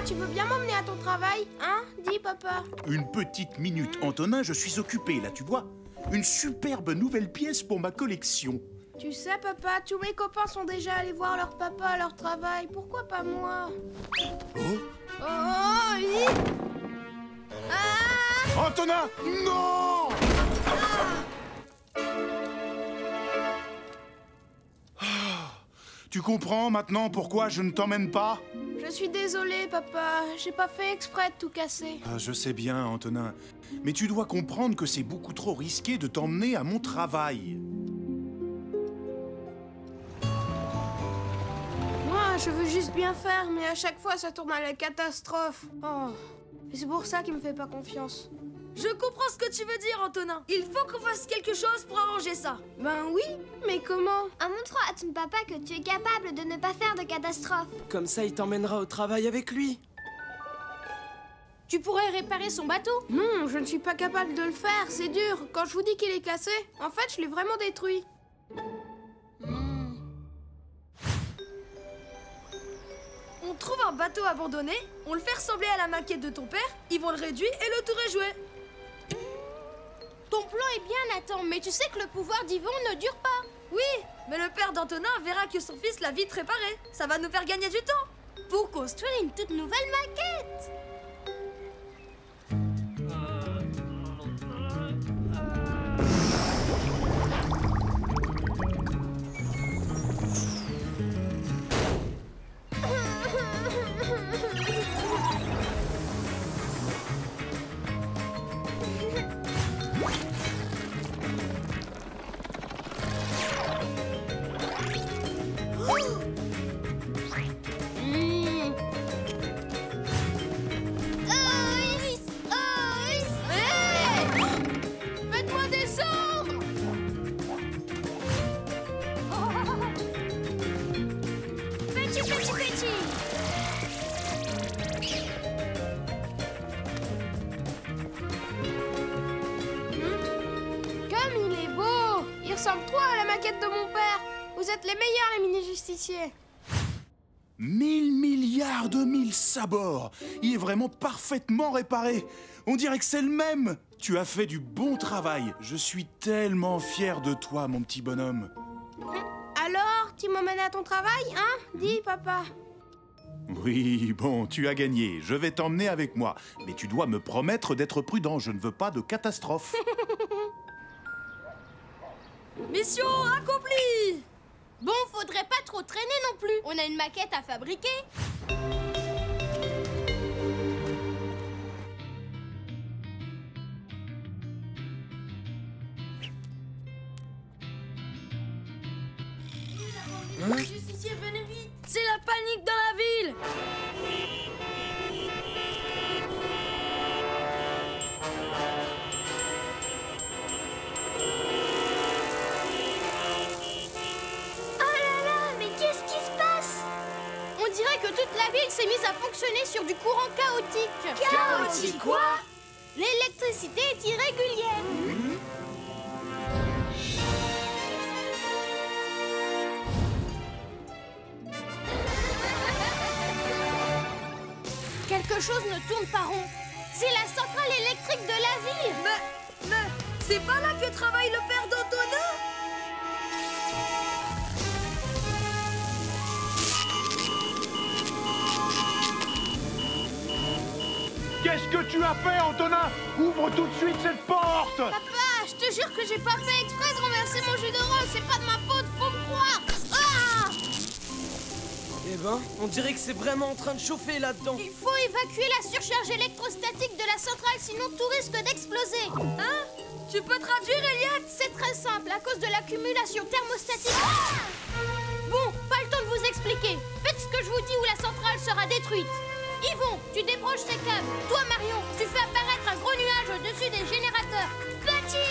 tu veux bien m'emmener à ton travail? Hein? Dis, papa. Une petite minute, Antonin, je suis occupé, là, tu vois. Une superbe nouvelle pièce pour ma collection. Tu sais, papa, tous mes copains sont déjà allés voir leur papa à leur travail. Pourquoi pas moi? Oh, Oh, oui. Ah! Antonin, non! Tu comprends maintenant pourquoi je ne t'emmène pas? Je suis désolée, papa. J'ai pas fait exprès de tout casser. Ah, je sais bien, Antonin. Mais tu dois comprendre que c'est beaucoup trop risqué de t'emmener à mon travail. Moi, je veux juste bien faire, mais à chaque fois, ça tourne à la catastrophe. Oh. Et c'est pour ça qu'il me fait pas confiance. Je comprends ce que tu veux dire, Antonin. Il faut qu'on fasse quelque chose pour arranger ça. Ben oui, mais comment? En montrant à ton papa que tu es capable de ne pas faire de catastrophe. Comme ça, il t'emmènera au travail avec lui. Tu pourrais réparer son bateau. Non, je ne suis pas capable de le faire, c'est dur. Quand je vous dis qu'il est cassé, en fait, je l'ai vraiment détruit. On trouve un bateau abandonné, on le fait ressembler à la maquette de ton père, ils vont le réduire et le tour est joué. Ton plan est bien, Nathan, mais tu sais que le pouvoir d'Yvon ne dure pas. Oui, mais le père d'Antonin verra que son fils l'a vite réparé. Ça va nous faire gagner du temps. Pour construire une toute nouvelle maquette. Faites-moi descendre! Petit. Comme il est beau! Il ressemble trop à la maquette de mon père. Vous êtes les meilleurs, les mini-justiciers. 1000 milliards de mille sabords. Il est vraiment parfaitement réparé. On dirait que c'est le même. Tu as fait du bon travail. Je suis tellement fier de toi, mon petit bonhomme. Alors, tu m'emmènes à ton travail, hein? Dis, papa. Oui, bon, tu as gagné. Je vais t'emmener avec moi. Mais tu dois me promettre d'être prudent. Je ne veux pas de catastrophe. Mission accomplie. Bon, faudrait pas trop traîner non plus. On a une maquette à fabriquer. Justicier, venez vite. C'est la panique dans la ville. On dirait que toute la ville s'est mise à fonctionner sur du courant chaotique. Chaotique quoi? L'électricité est irrégulière. Quelque chose ne tourne pas rond. C'est la centrale électrique de la ville. Mais, c'est pas là que travaille le père d'Antonin? Qu'est-ce que tu as fait, Antonin? Ouvre tout de suite cette porte! Papa, je te jure que j'ai pas fait exprès de renverser mon jus de rôle. C'est pas de ma faute, faut me croire. Ah! Eh ben, on dirait que c'est vraiment en train de chauffer là-dedans. Il faut évacuer la surcharge électrostatique de la centrale, sinon tout risque d'exploser. Hein? Tu peux traduire, Elliot? C'est très simple, à cause de l'accumulation thermostatique. Bon, pas le temps de vous expliquer. Faites ce que je vous dis ou la centrale sera détruite. Yvon, tu débranches ces câbles. Toi, Marion, tu fais apparaître un gros nuage au-dessus des générateurs. Petit.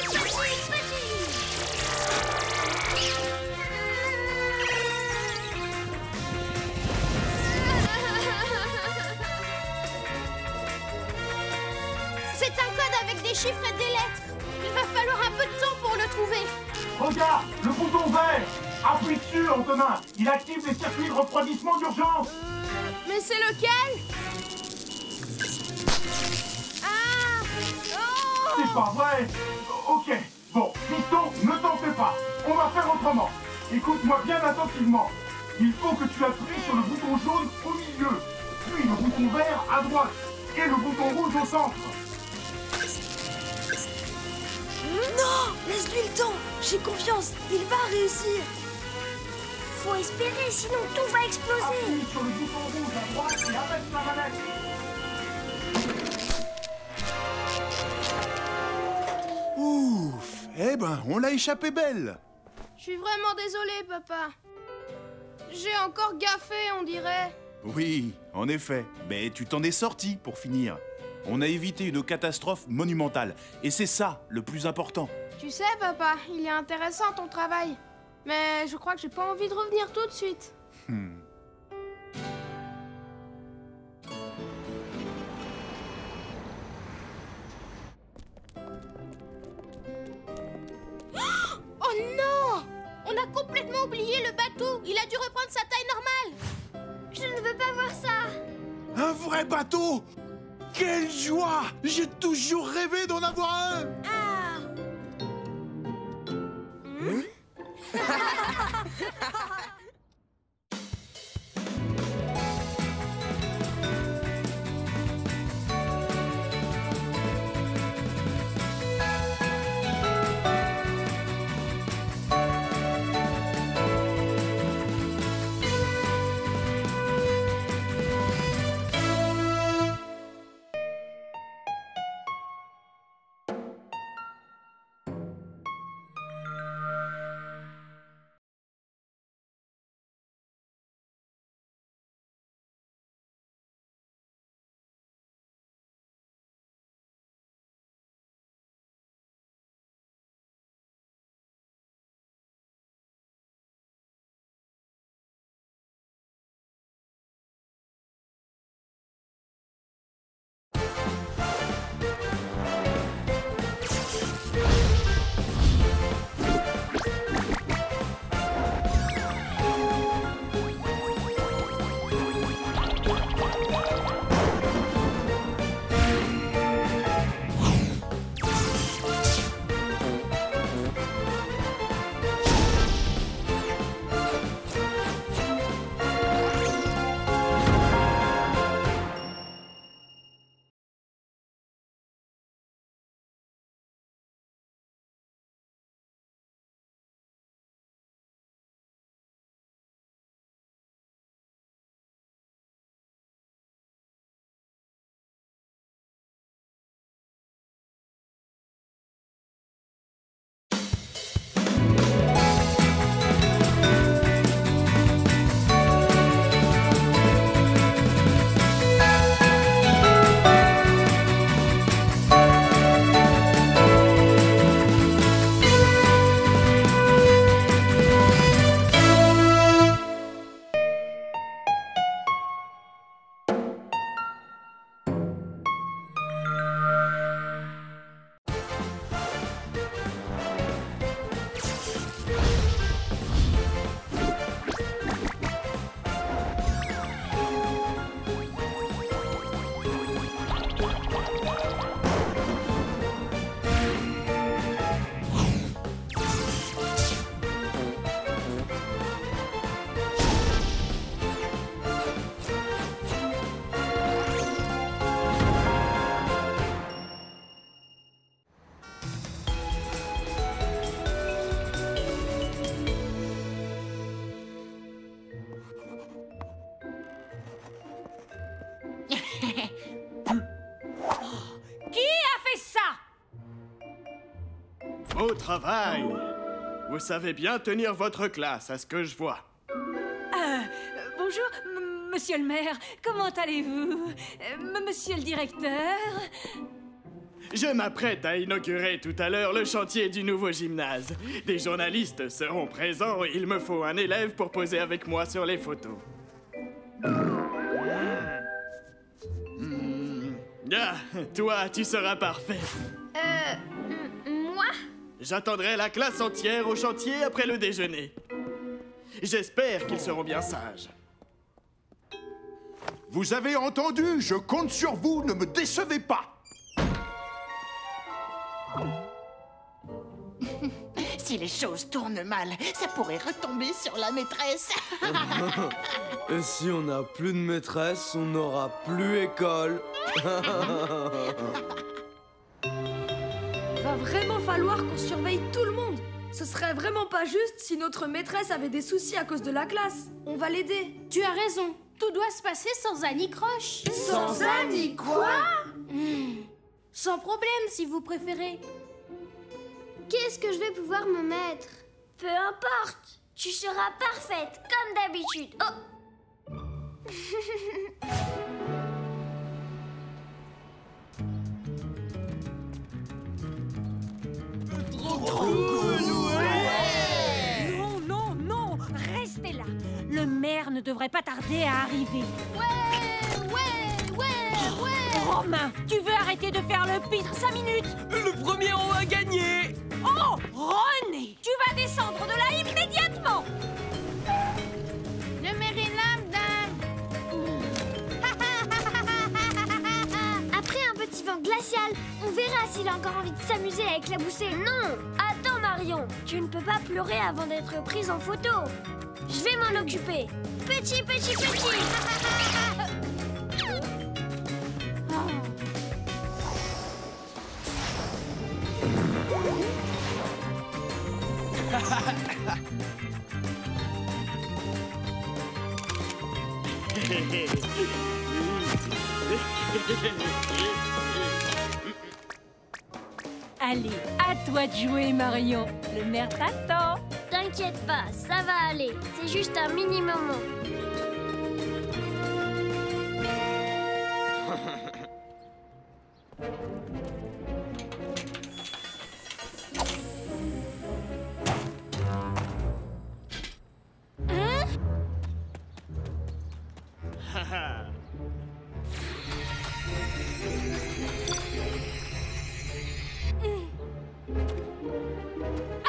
C'est un code avec des chiffres et des lettres. Il va falloir un peu de temps pour le trouver. Regarde, le bouton vert! Appuie dessus, Antonin! Il active les circuits de refroidissement d'urgence! Mais c'est lequel? C'est pas vrai. Ok, bon, Piston, ne t'en fais pas. On va faire autrement. Écoute-moi bien attentivement. Il faut que tu appuies sur le bouton jaune au milieu, puis le bouton vert à droite, et le bouton rouge au centre. Non! Laisse-lui le temps! J'ai confiance! Il va réussir! Faut espérer, sinon tout va exploser. Appuie sur le bouton rouge à droite et abaisse la manette. Ouf. Eh ben, on l'a échappé belle. Je suis vraiment désolée, papa. J'ai encore gaffé, on dirait. Oui, en effet. Mais tu t'en es sorti pour finir. On a évité une catastrophe monumentale. Et c'est ça, le plus important. Tu sais, papa, il est intéressant ton travail. Mais je crois que j'ai pas envie de revenir tout de suite. Oh non! On a complètement oublié le bateau. Il a dû reprendre sa taille normale. Je ne veux pas voir ça. Un vrai bateau! Quelle joie! J'ai toujours rêvé d'en avoir un! Ah! Au travail! Vous savez bien tenir votre classe, à ce que je vois. Bonjour, monsieur le maire. Comment allez-vous? Monsieur le directeur? Je m'apprête à inaugurer tout à l'heure le chantier du nouveau gymnase. Des journalistes seront présents et il me faut un élève pour poser avec moi sur les photos. Ah, toi, tu seras parfait. Moi? J'attendrai la classe entière au chantier après le déjeuner. J'espère qu'ils seront bien sages. Vous avez entendu? Je compte sur vous, ne me décevez pas! Si les choses tournent mal, ça pourrait retomber sur la maîtresse. Et si on n'a plus de maîtresse, on n'aura plus école. Va vraiment falloir qu'on surveille tout le monde. Ce serait vraiment pas juste si notre maîtresse avait des soucis à cause de la classe. On va l'aider. Tu as raison. Tout doit se passer sans Annie Croche. Sans Annie, quoi? Sans problème, si vous préférez. Qu'est-ce que je vais pouvoir me mettre? Peu importe, tu seras parfaite, comme d'habitude. Oh! Non, non, non, restez là. Le maire ne devrait pas tarder à arriver. Ouais. Romain, tu veux arrêter de faire le pitre 5 minutes? Le premier rang a gagné. Oh, René, tu vas descendre de là immédiatement. Le maire est là, madame. Après un petit vent glacial, on verra s'il a encore envie de s'amuser avec la boussée. Non! Attends, Marion, tu ne peux pas pleurer avant d'être prise en photo. Je vais m'en occuper. Petit. Allez, à toi de jouer, Marion. Le maire t'attend. T'inquiète pas, ça va aller. C'est juste un mini-moment.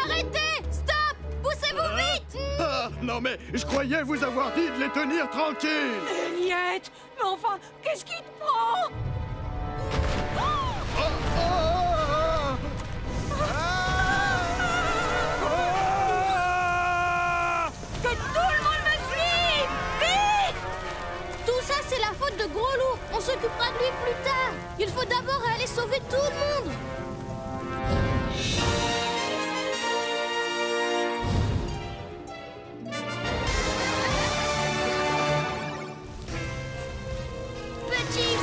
Arrêtez! Stop! Poussez-vous vite! Ah, non mais, je croyais vous avoir dit de les tenir tranquilles. Eliette, mais enfin, qu'est-ce qui te prend? Que tout le monde me suive! Vite! Tout ça, c'est la faute de Gros Loup. On s'occupera de lui plus tard. Il faut d'abord aller sauver tout le monde. Petit.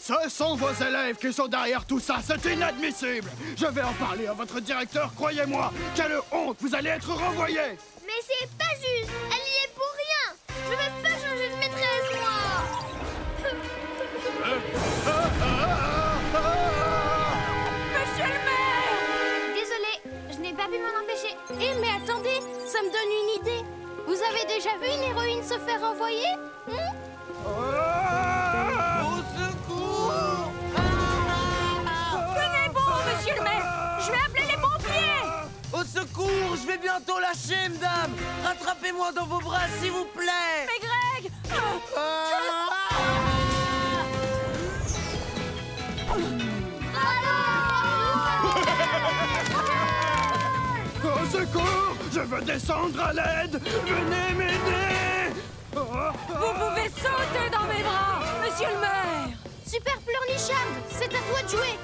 Ce sont vos élèves qui sont derrière tout ça, c'est inadmissible. Je vais en parler à votre directeur, croyez-moi. Quelle honte, vous allez être renvoyé. Mais c'est pas juste. Elle y est pour rien. Je vais pas changer de maîtresse, moi. Monsieur le maire! Désolée, je n'ai pas pu m'en empêcher. Mais attendez, ça me donne une idée. Vous avez déjà vu une héroïne se faire renvoyer? Au secours! Tenez bon, monsieur le maire! Je vais appeler les pompiers! Au secours! Je vais bientôt lâcher, madame! Rattrapez-moi dans vos bras, s'il vous plaît! Mais Greg! Au secours, je veux descendre à l'aide. Venez m'aider. Vous pouvez sauter dans mes bras, monsieur le maire! Super Pleurnichard, c'est à toi de jouer.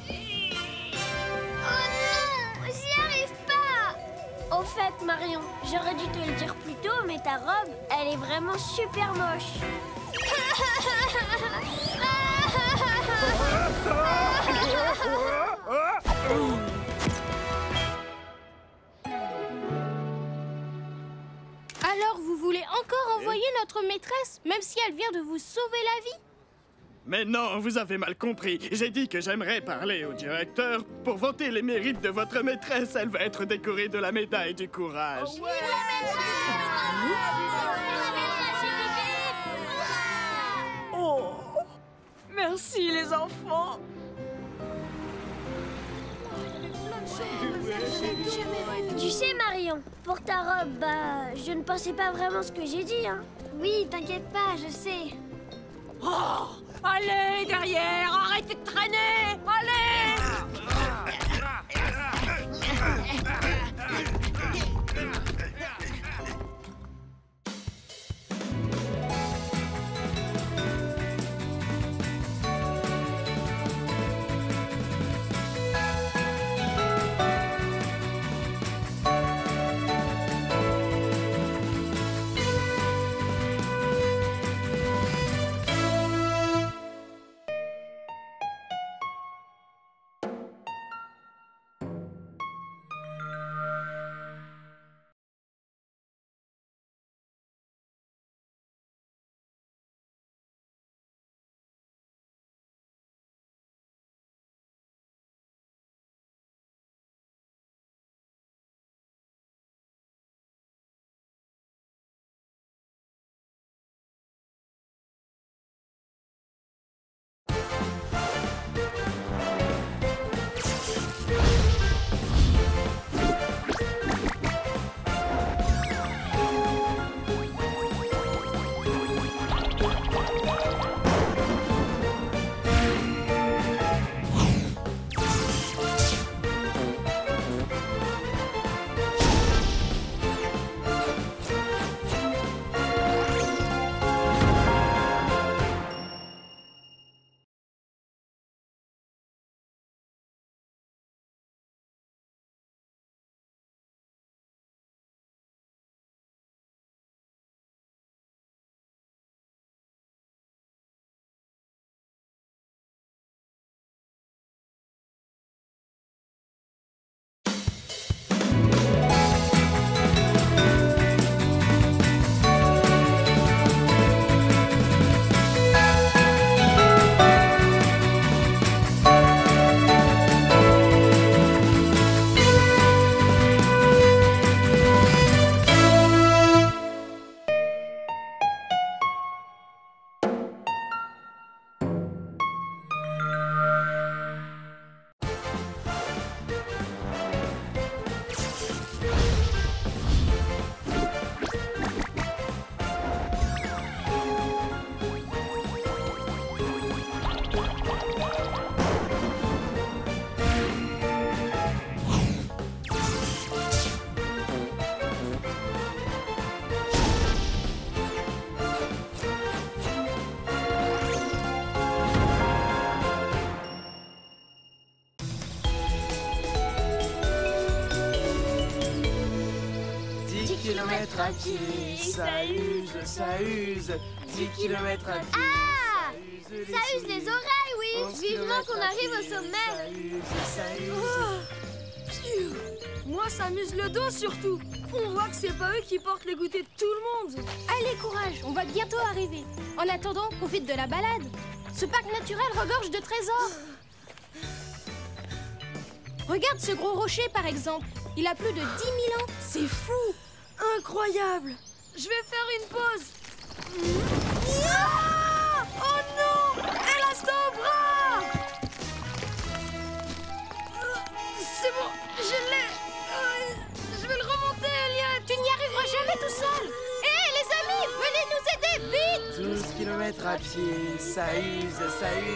Oh non, j'y arrive pas. Au fait, Marion, j'aurais dû te le dire plus tôt, mais ta robe, elle est vraiment super moche. Alors, vous voulez encore envoyer notre maîtresse, même si elle vient de vous sauver la vie? Mais non, vous avez mal compris. J'ai dit que j'aimerais parler au directeur pour vanter les mérites de votre maîtresse. Elle va être décorée de la médaille du courage. Merci les enfants. Tu sais, Marion, pour ta robe, je ne pensais pas vraiment ce que j'ai dit, hein. Oui, t'inquiète pas, je sais. Oh, allez, derrière, arrêtez de traîner. Allez. Kilomètres à pied, ça use, 10 kilomètres à pied. Ah, ça use les oreilles, oui. Vivement qu'on arrive au sommet. Ça use. Moi, ça amuse le dos surtout. On voit que c'est pas eux qui portent les goûters de tout le monde. Allez, courage, on va bientôt arriver. En attendant, profite de la balade. Ce parc naturel regorge de trésors. Regarde ce gros rocher, par exemple. Il a plus de 10 000 ans. C'est fou. Incroyable. Je vais faire une pause. Ah! Oh non! Elastobras! C'est bon, je l'ai. Je vais le remonter, Elliot. Tu n'y arriveras jamais tout seul. Hé, les amis, venez nous aider, vite! 12 kilomètres à pied, ça use.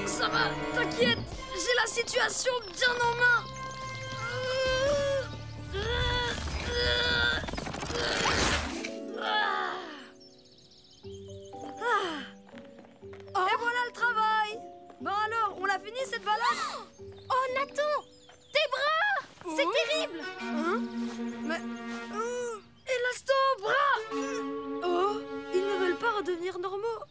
Ça va, t'inquiète. J'ai la situation bien en main. Et voilà le travail. Bon alors, on l'a fini cette balade? Oh Nathan, tes bras! C'est terrible! Hein? Mais... Elastobras! Oh, ils ne veulent pas redevenir normaux.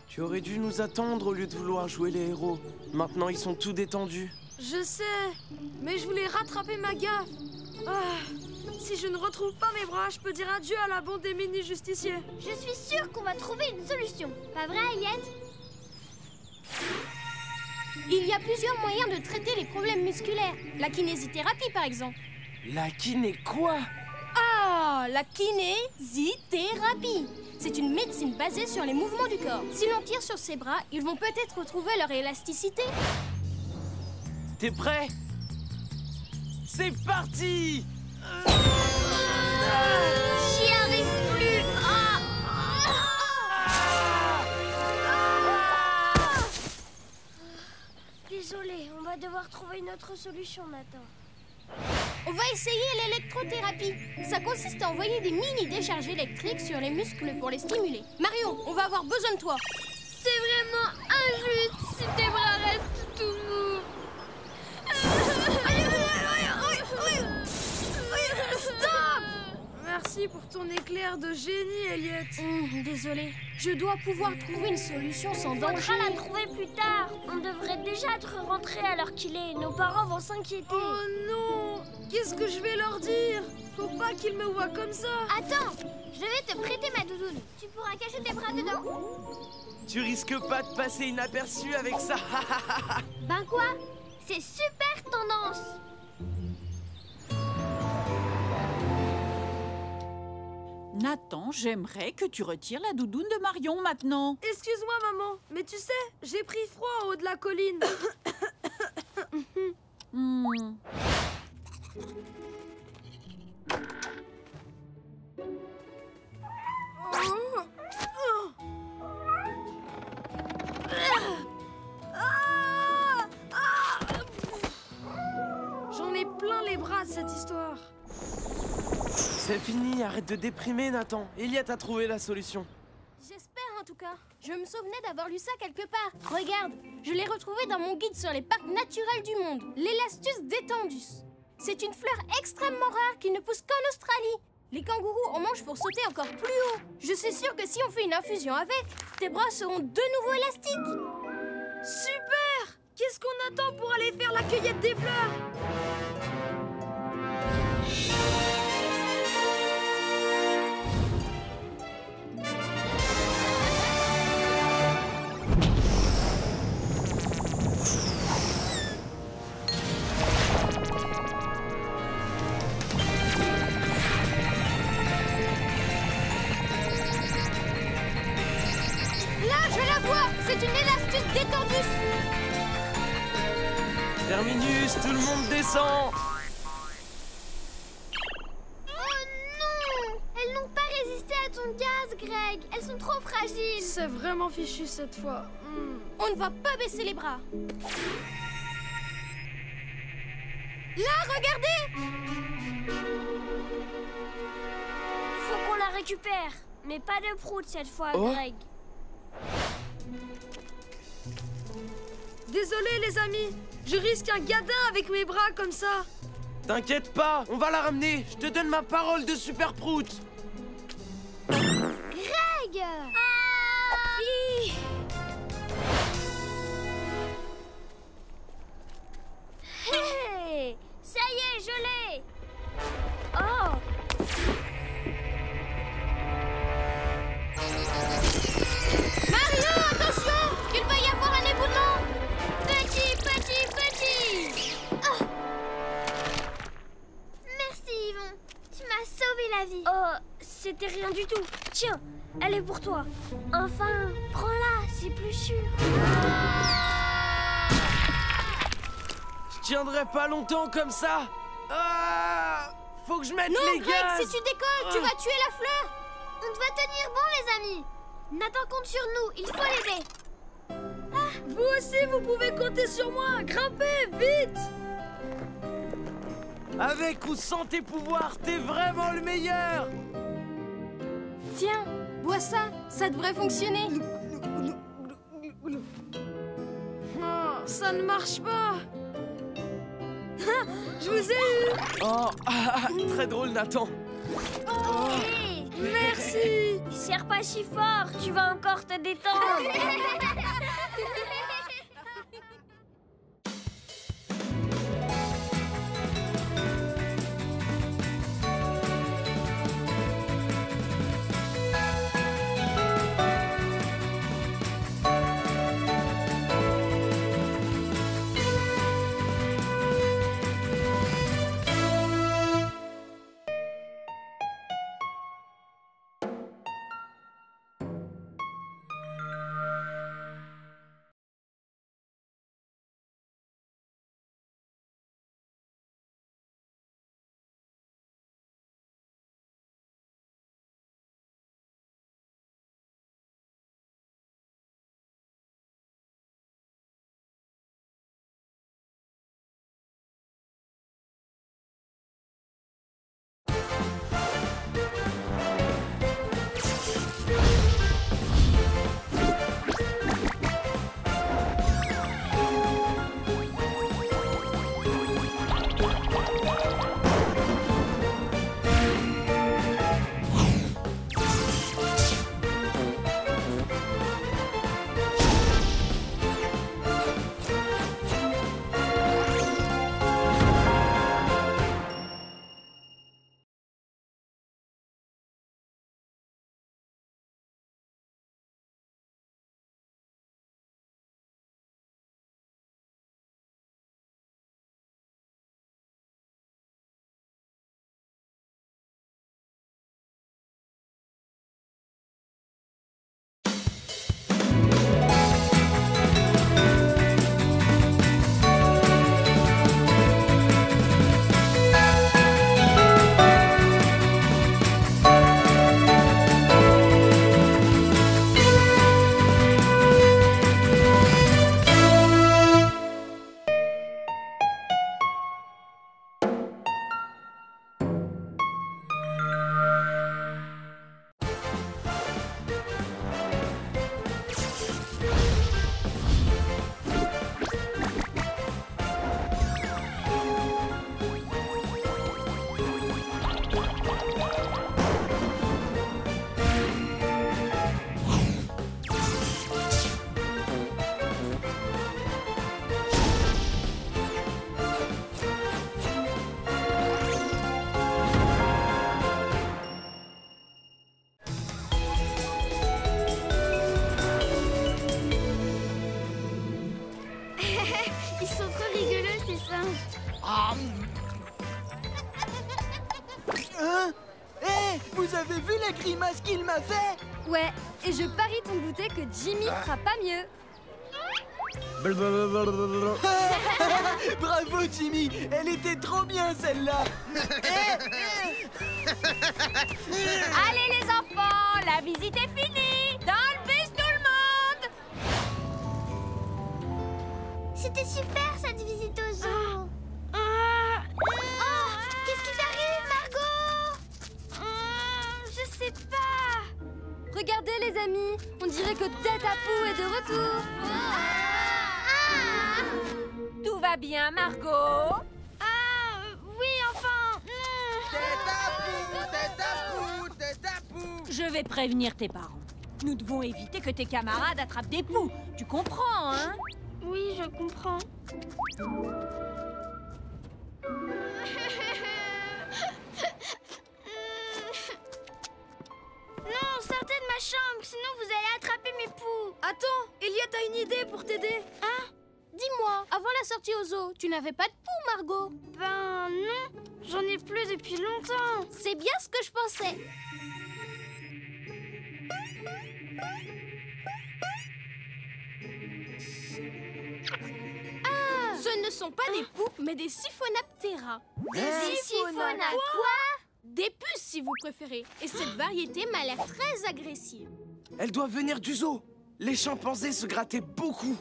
Tu aurais dû nous attendre au lieu de vouloir jouer les héros. Maintenant, ils sont tout détendus. Je sais, mais je voulais rattraper ma gaffe. Si je ne retrouve pas mes bras, je peux dire adieu à la bande des mini-justiciers. Je suis sûre qu'on va trouver une solution. Pas vrai, Elliot? Il y a plusieurs moyens de traiter les problèmes musculaires. La kinésithérapie, par exemple. La kiné quoi? Ah, la kinésithérapie. C'est une médecine basée sur les mouvements du corps. Si l'on tire sur ses bras, ils vont peut-être retrouver leur élasticité. T'es prêt? C'est parti! J'y arrive plus. Désolé, on va devoir trouver une autre solution, Nathan. On va essayer l'électrothérapie. Ça consiste à envoyer des mini-décharges électriques sur les muscles pour les stimuler. Marion, on va avoir besoin de toi. C'est vraiment injuste si tes bras restent tout mous. Stop! Merci pour ton éclair de génie, Elliot. Désolée, je dois pouvoir trouver une solution sans danger. Faudra la trouver plus tard. On devrait déjà être rentré à l'heure qu'il est. Nos parents vont s'inquiéter. Oh non! Qu'est-ce que je vais leur dire? Faut pas qu'ils me voient comme ça. Attends, je vais te prêter ma doudoune. Tu pourras cacher tes bras dedans. Tu risques pas de passer inaperçu avec ça. Ben quoi? C'est super tendance. Nathan, j'aimerais que tu retires la doudoune de Marion maintenant. Excuse-moi, maman, mais tu sais, j'ai pris froid en haut de la colline. J'en ai plein les bras de cette histoire. C'est fini, arrête de déprimer, Nathan. Elliot a trouvé la solution. J'espère en tout cas. Je me souvenais d'avoir lu ça quelque part. Regarde, je l'ai retrouvé dans mon guide sur les parcs naturels du monde. L'Elastus détendus. C'est une fleur extrêmement rare qui ne pousse qu'en Australie. Les kangourous en mangent pour sauter encore plus haut. Je suis sûre que si on fait une infusion avec, tes bras seront de nouveau élastiques. Super! Qu'est-ce qu'on attend pour aller faire la cueillette des fleurs? C'est une Elastus détendus. Terminus, tout le monde descend. Oh non! Elles n'ont pas résisté à ton gaz, Greg. Elles sont trop fragiles. C'est vraiment fichu cette fois. On ne va pas baisser les bras. Là, regardez! Faut qu'on la récupère. Mais pas de prout cette fois, Oh. Greg. Désolé les amis, je risque un gadin avec mes bras comme ça. T'inquiète pas, on va la ramener. Je te donne ma parole de super prout. Greg! Hi. Hey! Ça y est, je l'ai! Oh! Mario, attention! Il va y avoir un éboulement! Petit! Oh. Merci, Yvon. Tu m'as sauvé la vie. Oh, c'était rien du tout. Tiens, elle est pour toi. Enfin, prends-la, c'est plus sûr. Je tiendrai pas longtemps comme ça. Ah, faut que je mette Non, les Greg, gaz. si tu décolles, tu vas tuer la fleur! On doit tenir bon, les amis. Nathan compte sur nous, il faut l'aider. Vous aussi, vous pouvez compter sur moi. Grimpez, vite! Avec ou sans tes pouvoirs, t'es vraiment le meilleur. Tiens, bois ça, ça devrait fonctionner. Oh, ça ne marche pas. Je vous ai eu. Oh, très drôle, Nathan. Hey, Merci. serre pas si fort, tu vas encore te détendre. Ils sont trop rigolos, ces singes. Hein? Hé, vous avez vu la grimace qu'il m'a fait? Ouais, et je parie ton goûter que Jimmy fera pas mieux. Bravo Jimmy, elle était trop bien celle-là. Allez les enfants, la visite est finie. Dans le bus tout le monde. C'était super, cette visite au zoo. Qu'est-ce qui t'arrive, Margot? Je sais pas. Regardez les amis, on dirait que Tête à Pou est de retour. Tout va bien, Margot? Oui, enfin. Tête à Pou, tête à Pou. Je vais prévenir tes parents. Nous devons éviter que tes camarades attrapent des poux. Tu comprends, hein? Oui, je comprends. Non, sortez de ma chambre, sinon vous allez attraper mes poux. Attends, Elliot a une idée pour t'aider. Hein? Dis-moi, avant la sortie au zoo, tu n'avais pas de poux, Margot? Ben non, j'en ai plus depuis longtemps. C'est bien ce que je pensais. Ce ne sont pas des poux, mais des Siphonaptera. Des Siphona quoi? Des puces, si vous préférez. Et cette variété m'a l'air très agressive. Elle doit venir du zoo. Les chimpanzés se grattaient beaucoup.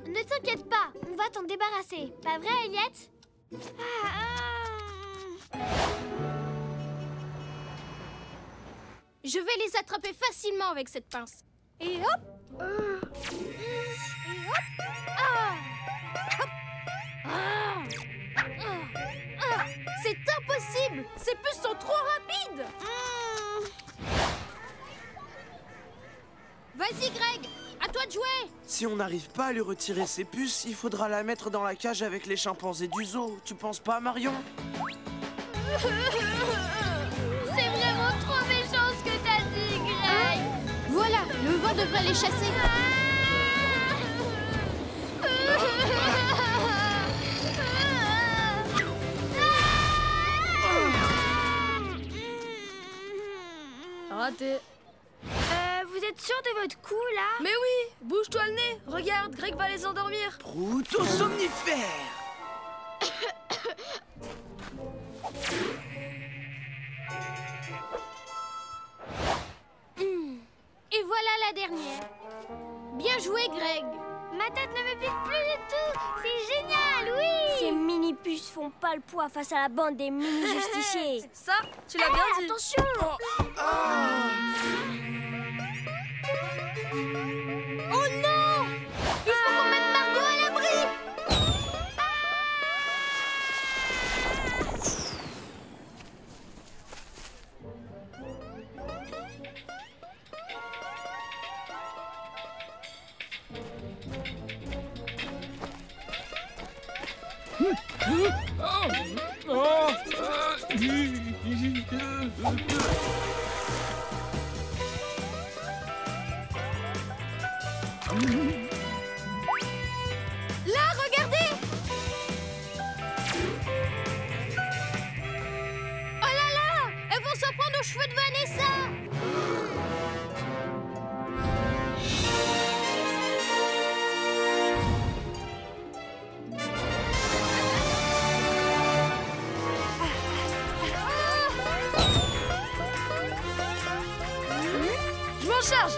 Ne t'inquiète pas, on va t'en débarrasser. Pas vrai, Elliot? Je vais les attraper facilement avec cette pince. Et hop! Et hop! C'est impossible! Ces puces sont trop rapides! Vas-y, Greg! À toi de jouer! Si on n'arrive pas à lui retirer ses puces, il faudra la mettre dans la cage avec les chimpanzés du zoo. Tu penses pas, Marion? C'est vraiment trop méchant ce que t'as dit, Greg. Voilà, le vent devrait les chasser. Raté. Vous êtes sûr de votre coup, là? Mais oui, bouge-toi le nez. Regarde, Greg va les endormir. Proto-somnifère. Et voilà la dernière. Bien joué, Greg. Ma tête ne me pique plus du tout. C'est génial, oui. Ces mini-puces font pas le poids face à la bande des mini-justiciers. Ça, tu l'as bien dit. Attention. Oh non! Il faut qu'on mette Margot à l'abri! Là, regardez! Oh là là! Elles vont s'en prendre aux cheveux de Vanessa! Je m'en charge.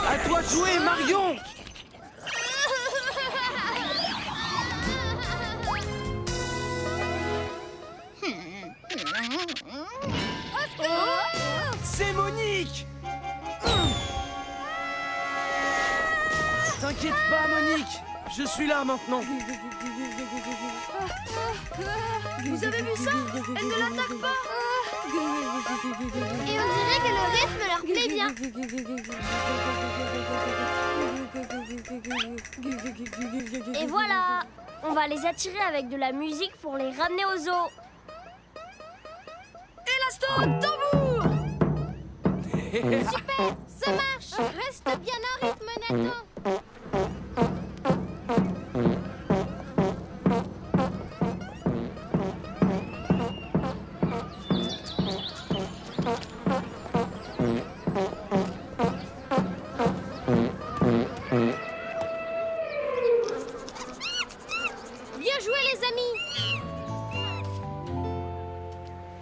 À toi de jouer, Marion. C'est Monique. T'inquiète pas, Monique, musique. Je suis là maintenant. Vous avez vu ça? Elle ne l'attaque pas. Et on dirait que le rythme leur plaît bien. Et voilà! On va les attirer avec de la musique pour les ramener au zoo. Élasto, tambour! Super, ça marche. Reste bien en rythme, Nathan. Bien joué, les amis.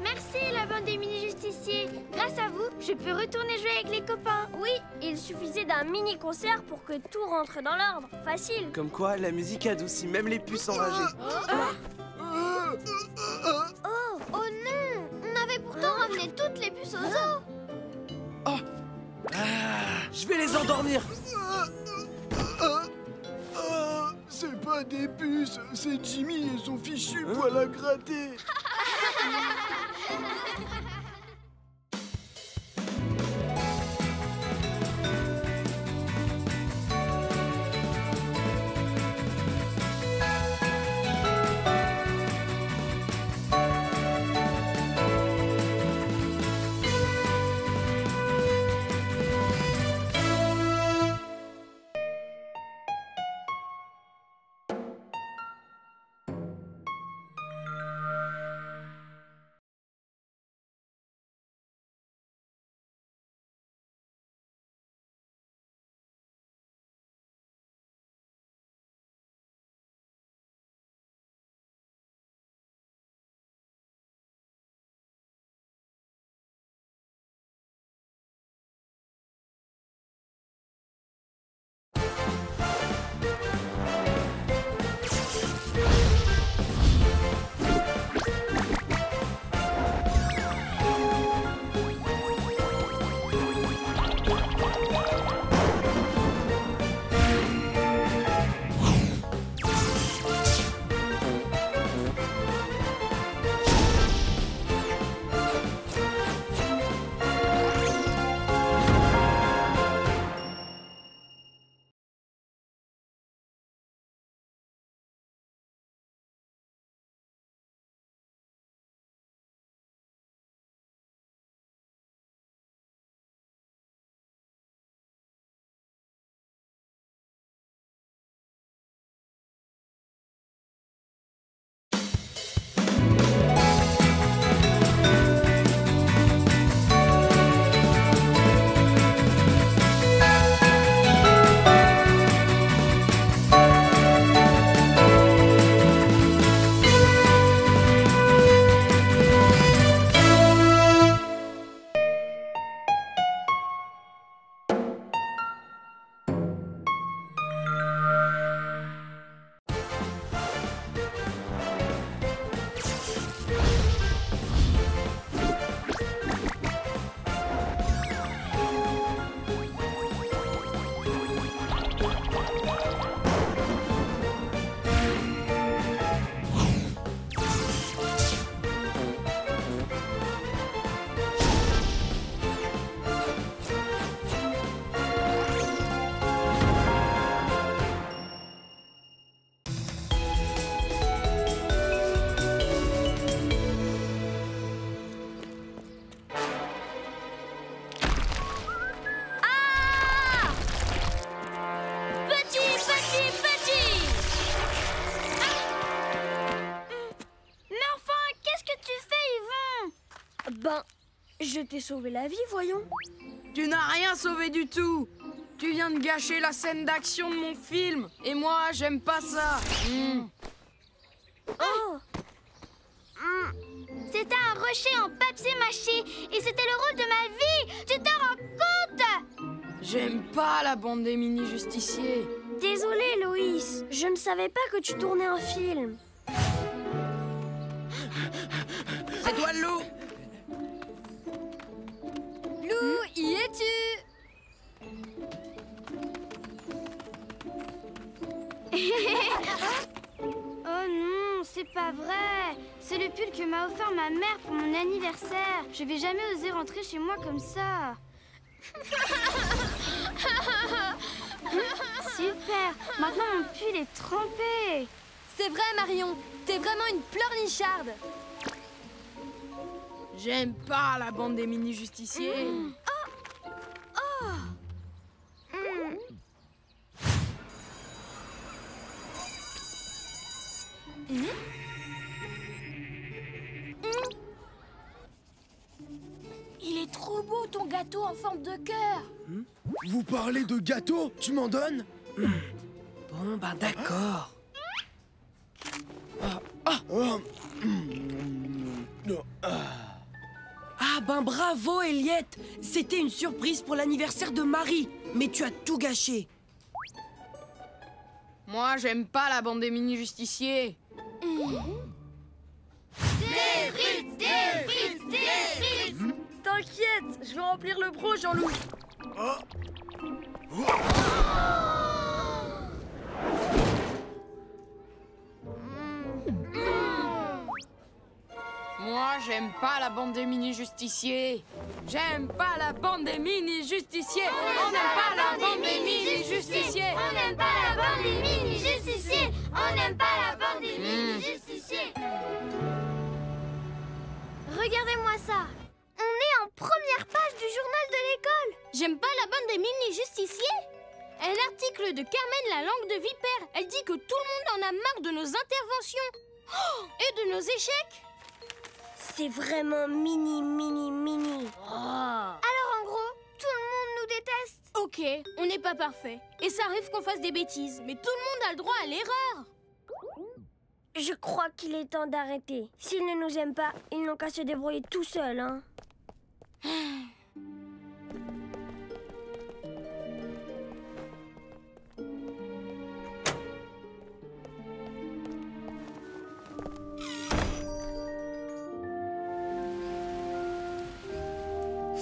Merci, la bande des mini-justiciers. Grâce à vous, je peux retourner jouer avec les copains. Oui, il suffisait d'un mini-concert pour que tout rentre dans l'ordre. Facile. Comme quoi, la musique adoucit même les puces enragées. Oh non, on avait pourtant ramené toutes les puces au zoo. Je vais les endormir. C'est pas des puces, c'est Jimmy et son fichu poil à gratter. Ben, je t'ai sauvé la vie, voyons. Tu n'as rien sauvé du tout. Tu viens de gâcher la scène d'action de mon film. Et moi, j'aime pas ça. Oh. C'était un rocher en papier mâché. Et c'était le rôle de ma vie. Tu te rends compte? J'aime pas la bande des mini-justiciers. Désolée, Loïs. Je ne savais pas que tu tournais un film. C'est toi, Lou. Lou, y es-tu? Oh non, c'est pas vrai. C'est le pull que m'a offert ma mère pour mon anniversaire. Je vais jamais oser rentrer chez moi comme ça. Super. Maintenant mon pull est trempé. C'est vrai, Marion. T'es vraiment une pleurnicharde. J'aime pas la bande des mini-justiciers. Il est trop beau ton gâteau en forme de cœur. Vous parlez de gâteau? Tu m'en donnes? Bon, ben d'accord. Ah ben bravo, Elliot. C'était une surprise pour l'anniversaire de Marie. Mais tu as tout gâché. Moi, j'aime pas la bande des mini-justiciers. Des frites, des frites, des frites. T'inquiète, je vais remplir le pro, Jean-Loup. Moi, j'aime pas la bande des mini-justiciers. J'aime pas la bande des mini-justiciers. On n'aime pas la bande des mini-justiciers. On n'aime pas la bande des mini-justiciers. On n'aime pas la bande des mini-justiciers. Regardez-moi ça. On est en première page du journal de l'école. J'aime pas la bande des mini-justiciers. Un article de Carmen la langue de vipère. Elle dit que tout le monde en a marre de nos interventions. Et de nos échecs. C'est vraiment mini. Alors en gros, tout le monde nous déteste. Ok, on n'est pas parfait. Et ça arrive qu'on fasse des bêtises. Mais tout le monde a le droit à l'erreur. Je crois qu'il est temps d'arrêter. S'ils ne nous aiment pas, ils n'ont qu'à se débrouiller tout seuls, hein.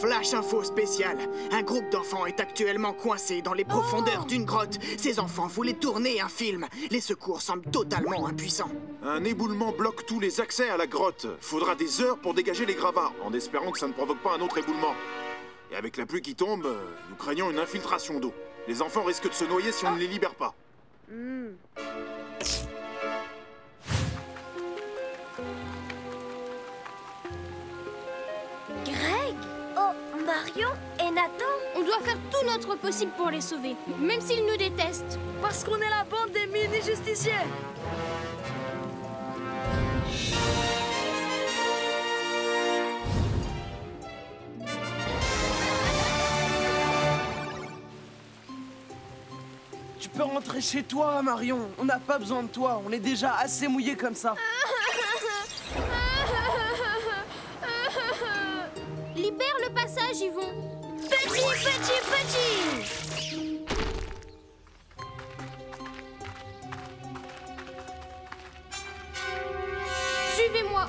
Flash info spécial. Un groupe d'enfants est actuellement coincé dans les profondeurs d'une grotte. Ces enfants voulaient tourner un film. Les secours semblent totalement impuissants. Un éboulement bloque tous les accès à la grotte. Faudra des heures pour dégager les gravats, en espérant que ça ne provoque pas un autre éboulement. Et avec la pluie qui tombe, nous craignons une infiltration d'eau. Les enfants risquent de se noyer si on ne les libère pas. Greg? Oh, Marion et Nathan? On doit faire tout notre possible pour les sauver, même s'ils nous détestent. Parce qu'on est la bande des mini-justiciers. Tu peux rentrer chez toi, Marion. On n'a pas besoin de toi. On est déjà assez mouillés comme ça. Libère le passage, Yvon. Petit. Suivez-moi.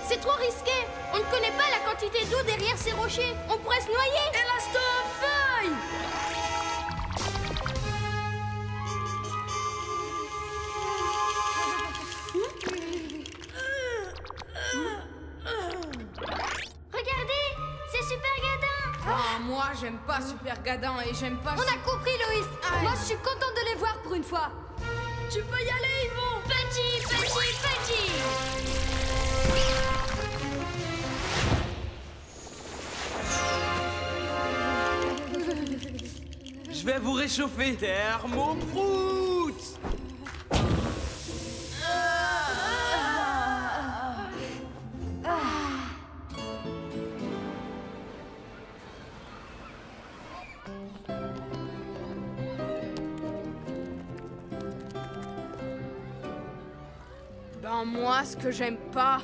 C'est trop risqué. On ne connaît pas la quantité d'eau derrière ces rochers. On pourrait se noyer. Élastomfeuille! Regardez, c'est Super Gadin. Ah, moi, j'aime pas Super Gadin et j'aime pas... On a compris, Loïs. Moi, je suis contente de les voir pour une fois. Tu peux y aller, Yvon. Petit. Je vais vous réchauffer. Thermoprout. Alors moi, ce que j'aime pas,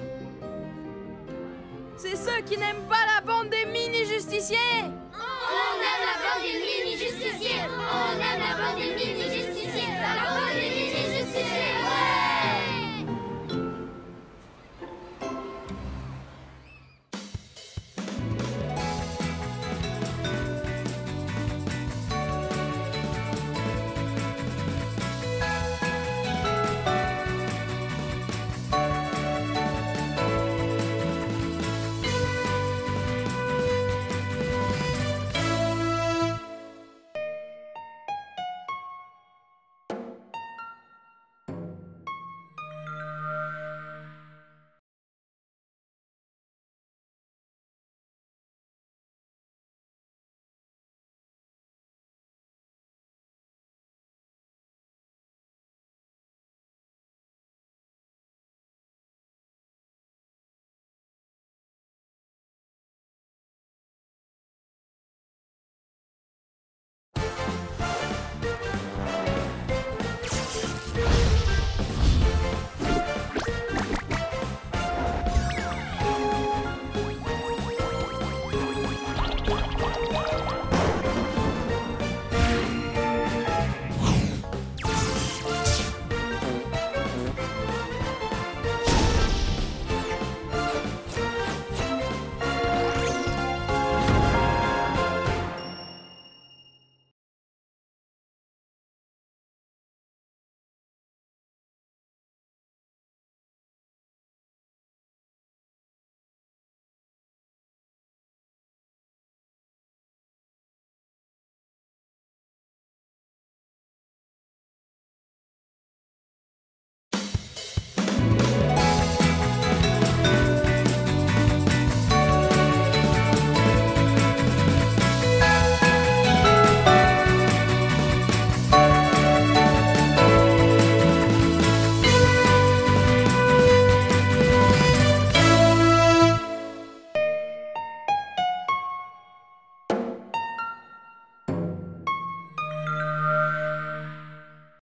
c'est ceux qui n'aiment pas la bande des mini-justiciers. On aime la bande des mini-justiciers. On aime la bande des mini-justiciers.